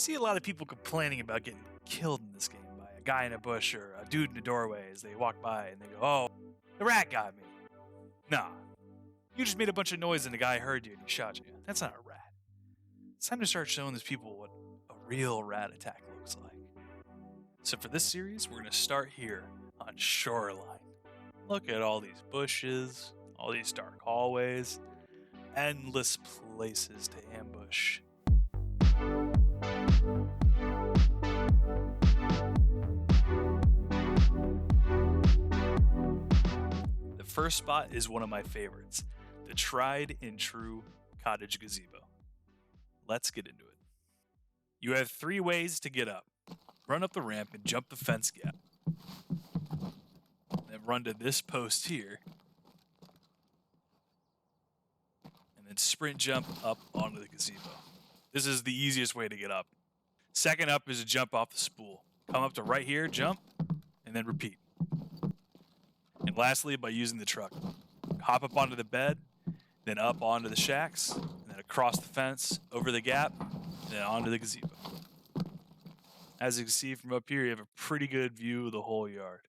See a lot of people complaining about getting killed in this game by a guy in a bush or a dude in a doorway as they walk by and they go, "Oh, the rat got me." Nah, you just made a bunch of noise and the guy heard you and he shot you. That's not a rat. It's time to start showing these people what a real rat attack looks like. So for this series, we're going to start here on Shoreline. Look at all these bushes, all these dark hallways, endless places to ambush. The first spot is one of my favorites, the tried and true cottage gazebo. Let's get into it. You have 3 ways to get up. Run up the ramp and jump the fence gap. Then run to this post here. And then sprint jump up onto the gazebo. This is the easiest way to get up. Second up is to jump off the spool. Come up to right here, jump, and then repeat. And lastly, by using the truck. Hop up onto the bed, then up onto the shacks, and then across the fence, over the gap, and then onto the gazebo. As you can see from up here, you have a pretty good view of the whole yard.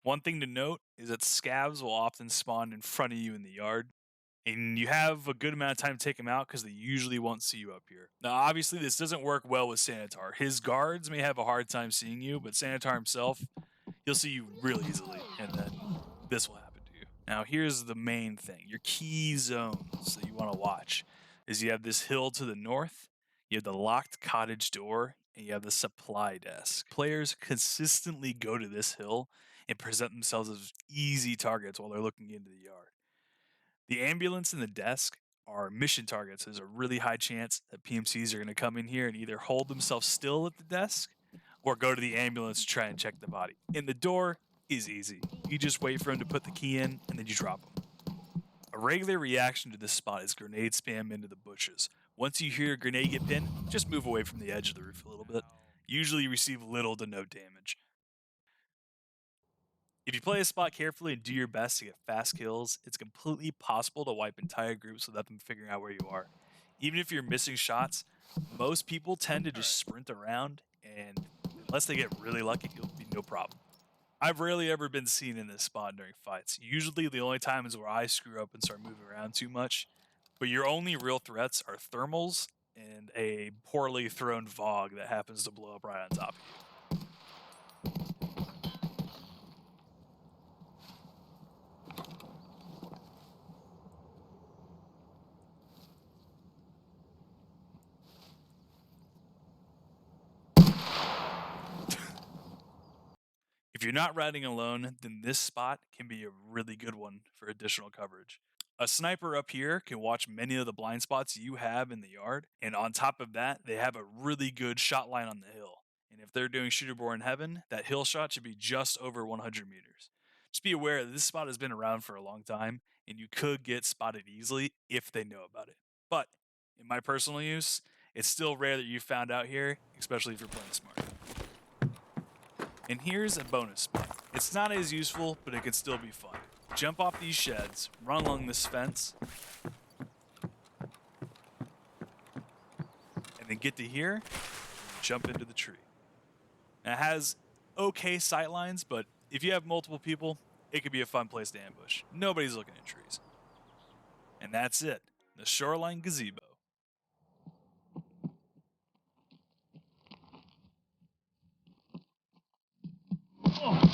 One thing to note is that scavs will often spawn in front of you in the yard, and you have a good amount of time to take them out because they usually won't see you up here. Now, obviously, this doesn't work well with Sanitar. His guards may have a hard time seeing you, but Sanitar himself, he'll see you real easily, and then this will happen to you. Now, here's the main thing. Your key zones that you want to watch is you have this hill to the north, you have the locked cottage door, and you have the supply desk. Players consistently go to this hill and present themselves as easy targets while they're looking into the yard. The ambulance and the desk are mission targets. There's a really high chance that PMCs are going to come in here and either hold themselves still at the desk or go to the ambulance to try and check the body. And the door is easy. You just wait for him to put the key in and then you drop him. A regular reaction to this spot is grenade spam into the bushes. Once you hear a grenade get pinned, just move away from the edge of the roof a little bit. Usually you receive little to no damage. If you play a spot carefully and do your best to get fast kills, it's completely possible to wipe entire groups without them figuring out where you are. Even if you're missing shots, most people tend to just sprint around, and unless they get really lucky, it'll be no problem. I've rarely ever been seen in this spot during fights. Usually the only time is where I screw up and start moving around too much. But your only real threats are thermals and a poorly thrown Vogue that happens to blow up right on top of you. If you're not riding alone, then this spot can be a really good one for additional coverage. A sniper up here can watch many of the blind spots you have in the yard, and on top of that, they have a really good shot line on the hill. And if they're doing Shooter Born Heaven, that hill shot should be just over 100 meters. Just be aware that this spot has been around for a long time, and you could get spotted easily if they know about it. But in my personal use, it's still rare that you found out here, especially if you're playing smart. And here's a bonus spot. It's not as useful, but it can still be fun. Jump off these sheds, run along this fence, and then get to here, and jump into the tree. Now, it has okay sight lines, but if you have multiple people, it could be a fun place to ambush. Nobody's looking at trees. And that's it, the Shoreline Gazebo. Oh.